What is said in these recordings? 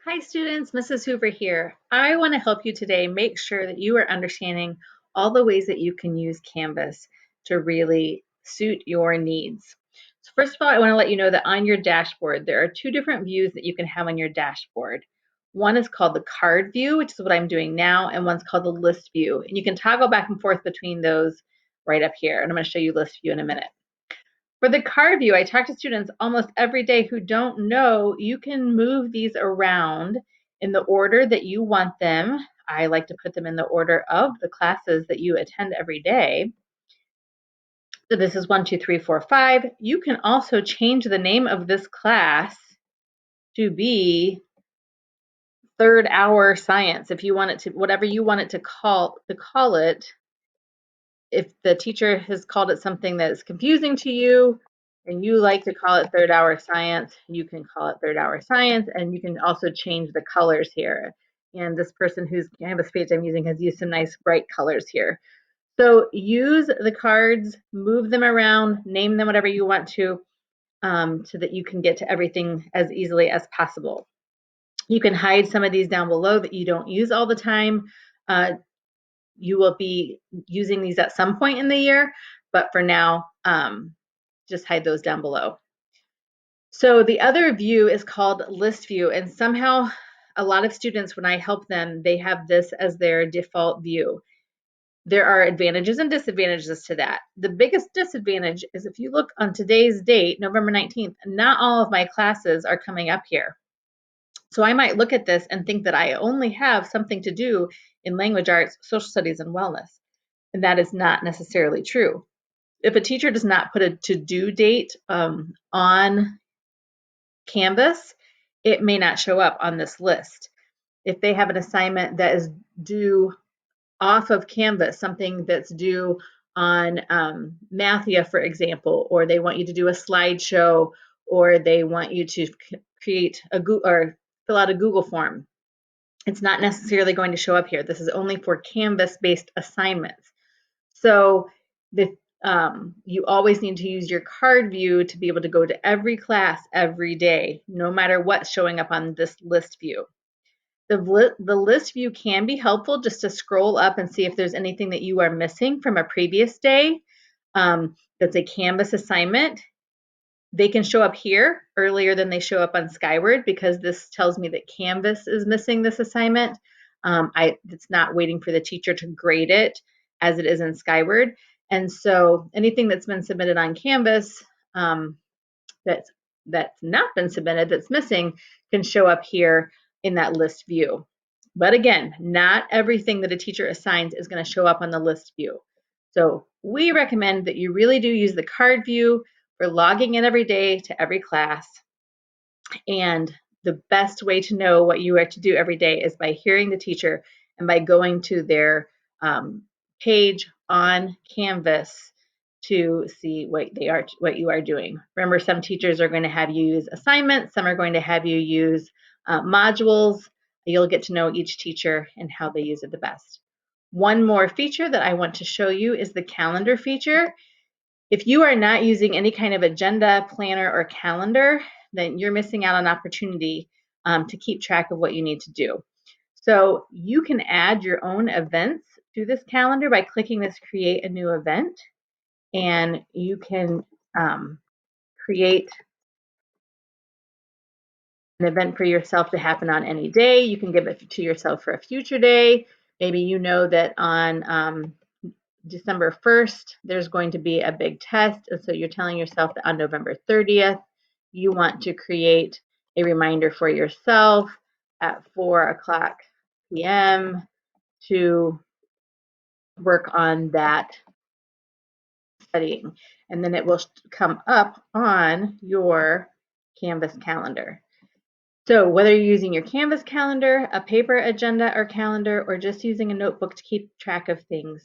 Hi students, Mrs. Hoover here. I want to help you today make sure that you are understanding all the ways that you can use Canvas to really suit your needs. So first of all, I want to let you know that on your dashboard, there are two different views that you can have on your dashboard. One is called the card view, which is what I'm doing now, and one's called the list view. And you can toggle back and forth between those right up here. And I'm going to show you list view in a minute. For the card view, I talk to students almost every day who don't know you can move these around in the order that you want them. I like to put them in the order of the classes that you attend every day. So this is 1, 2, 3, 4, 5. You can also change the name of this class to be third hour science if you want it to, whatever you want it to call it. If the teacher has called it something that is confusing to you and you like to call it third hour science, you can call it third hour science, and you can also change the colors here. And this person whose Canvas page I'm using has used some nice bright colors here. So use the cards, move them around, name them whatever you want to, so that you can get to everything as easily as possible. You can hide some of these down below that you don't use all the time. You will be using these at some point in the year, but for now, just hide those down below. So the other view is called list view, and somehow a lot of students, when I help them, they have this as their default view. There are advantages and disadvantages to that. The biggest disadvantage is if you look on today's date, November 19th, not all of my classes are coming up here. So I might look at this and think that I only have something to do in language arts, social studies, and wellness. And that is not necessarily true. If a teacher does not put a to-do date on Canvas, it may not show up on this list. If they have an assignment that is due off of Canvas, something that's due on Mathia, for example, or they want you to do a slideshow, or they want you to create a Google or fill out a Google form, it's not necessarily going to show up here. This is only for Canvas-based assignments. So you always need to use your card view to be able to go to every class every day, no matter what's showing up on this list view. The list view can be helpful just to scroll up and see if there's anything that you are missing from a previous day that's a Canvas assignment. They can show up here earlier than they show up on Skyward because this tells me that Canvas is missing this assignment. It's not waiting for the teacher to grade it as it is in Skyward. And so anything that's been submitted on Canvas that's not been submitted, that's missing, can show up here in that list view. But again, not everything that a teacher assigns is going to show up on the list view. So we recommend that you really do use the card view for logging in every day to every class. And the best way to know what you are to do every day is by hearing the teacher and by going to their page on Canvas to see what you are doing. Remember, some teachers are going to have you use assignments, some are going to have you use modules. You'll get to know each teacher and how they use it the best. One more feature that I want to show you is the calendar feature. If you are not using any kind of agenda, planner, or calendar, then you're missing out on opportunity to keep track of what you need to do. So you can add your own events to this calendar by clicking this create a new event, and you can create an event for yourself to happen on any day. You can give it to yourself for a future day. Maybe you know that on December 1st, there's going to be a big test. And so you're telling yourself that on November 30th, you want to create a reminder for yourself at 4:00 p.m. to work on that studying. And then it will come up on your Canvas calendar. So whether you're using your Canvas calendar, a paper agenda or calendar, or just using a notebook to keep track of things,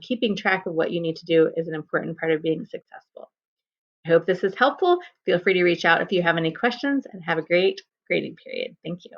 keeping track of what you need to do is an important part of being successful. I hope this is helpful. Feel free to reach out if you have any questions, and have a great grading period. Thank you.